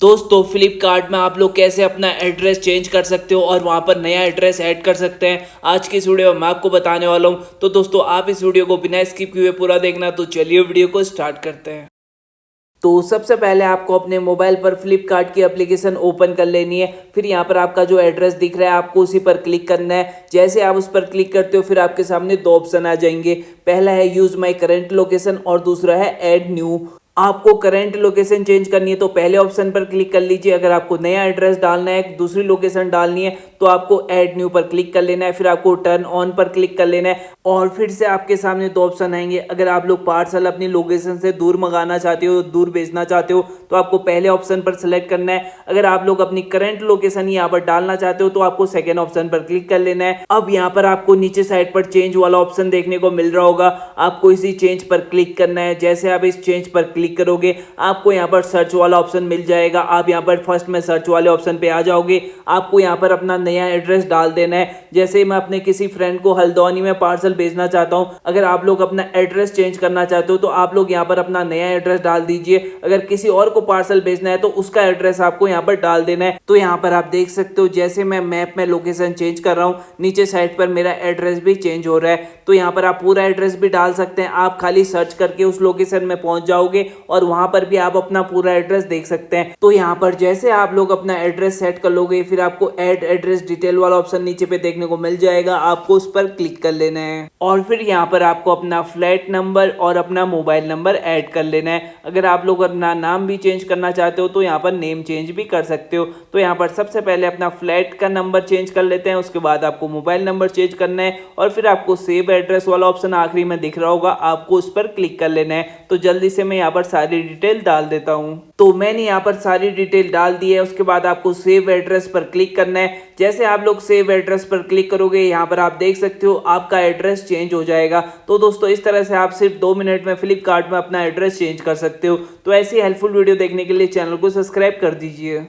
दोस्तों फ्लिपकार्ट में आप लोग कैसे अपना एड्रेस चेंज कर सकते हो और वहां पर नया एड्रेस ऐड कर सकते हैं, आज की इस वीडियो में मैं आपको बताने वाला हूं। तो दोस्तों आप इस वीडियो को बिना स्किप किए पूरा देखना। तो चलिए वीडियो को स्टार्ट करते हैं। तो सबसे पहले आपको अपने मोबाइल पर फ्लिपकार्ट की एप्लीकेशन ओपन कर लेनी है। फिर यहाँ पर आपका जो एड्रेस दिख रहा है आपको उसी पर क्लिक करना है। जैसे आप उस पर क्लिक करते हो फिर आपके सामने दो ऑप्शन आ जाएंगे। पहला है यूज माई करंट लोकेशन और दूसरा है ऐड न्यू। आपको करंट लोकेशन चेंज करनी है तो पहले ऑप्शन पर क्लिक कर लीजिए। अगर आपको नया एड्रेस डालना है, दूसरी लोकेशन डालनी है, तो आपको ऐड न्यू पर क्लिक कर लेना है। फिर आपको टर्न ऑन पर क्लिक कर लेना है और फिर से आपके सामने दो ऑप्शन आएंगे। अगर आप लोग पार्सल अपनी लोकेशन से दूर मंगाना चाहते हो, दूर भेजना चाहते हो, तो आपको पहले ऑप्शन पर सिलेक्ट करना है। अगर आप लोग अपनी करंट लोकेशन यहाँ पर डालना चाहते हो तो आपको सेकेंड ऑप्शन पर क्लिक कर लेना है। अब यहाँ पर आपको नीचे साइड पर चेंज वाला ऑप्शन देखने को मिल रहा होगा, आपको इसी चेंज पर क्लिक करना है। जैसे आप इस चेंज पर क्लिक करोगे आपको यहाँ पर सर्च वाला ऑप्शन मिल जाएगा। आप यहाँ पर फर्स्ट में सर्च वाले ऑप्शन पे आ जाओगे। आपको यहाँ पर अपना नया एड्रेस डाल देना है। जैसे मैं अपने किसी फ्रेंड को हल्द्वानी में पार्सल भेजना चाहता हूँ, अगर आप लोग अपना एड्रेस चेंज करना चाहते हो तो आप लोग यहाँ पर अपना नया एड्रेस डाल दीजिए। अगर किसी और को पार्सल भेजना है तो उसका एड्रेस आपको यहाँ पर डाल देना है। तो यहाँ पर आप देख सकते हो जैसे मैं मैप में लोकेशन चेंज कर रहा हूँ, नीचे साइड पर मेरा एड्रेस भी चेंज हो रहा है। तो यहाँ पर आप पूरा एड्रेस भी डाल सकते हैं। आप खाली सर्च करके उस लोकेशन में पहुंच जाओगे और वहां पर भी आप अपना पूरा एड्रेस देख सकते हैं। तो यहाँ पर जैसे आप लोग अपना एड्रेस सेट कर लोगे फिर आपको ऐड एड्रेस डिटेल वाला ऑप्शन नीचे पे देखने को मिल जाएगा। आपको उस पर क्लिक कर लेना है और फिर यहाँ पर आपको अपना फ्लैट नंबर और अपना मोबाइल नंबर ऐड कर लेना है। अगर आप लोग अपना नाम भी चेंज करना चाहते हो तो यहाँ पर नेम चेंज भी कर सकते हो। तो यहाँ पर सबसे पहले अपना फ्लैट का नंबर चेंज कर लेते हैं, उसके बाद आपको मोबाइल नंबर चेंज करना है और फिर आपको सेव एड्रेस वाला ऑप्शन आखिरी में दिख रहा होगा, आपको उस पर क्लिक कर लेना है। तो जल्दी से मैं यहाँ पर सारी डिटेल डाल देता हूँ। तो मैंने यहाँ पर सारी डिटेल डाल दी है। उसके बाद आपको सेव एड्रेस पर क्लिक करना है। जैसे आप लोग सेव एड्रेस पर क्लिक करोगे यहाँ पर आप देख सकते हो आपका एड्रेस चेंज हो जाएगा। तो दोस्तों इस तरह से आप सिर्फ 2 मिनट में फ्लिपकार्ट में अपना एड्रेस चेंज कर सकते हो। तो ऐसी हेल्पफुल वीडियो देखने के लिए चैनल को सब्सक्राइब कर दीजिए।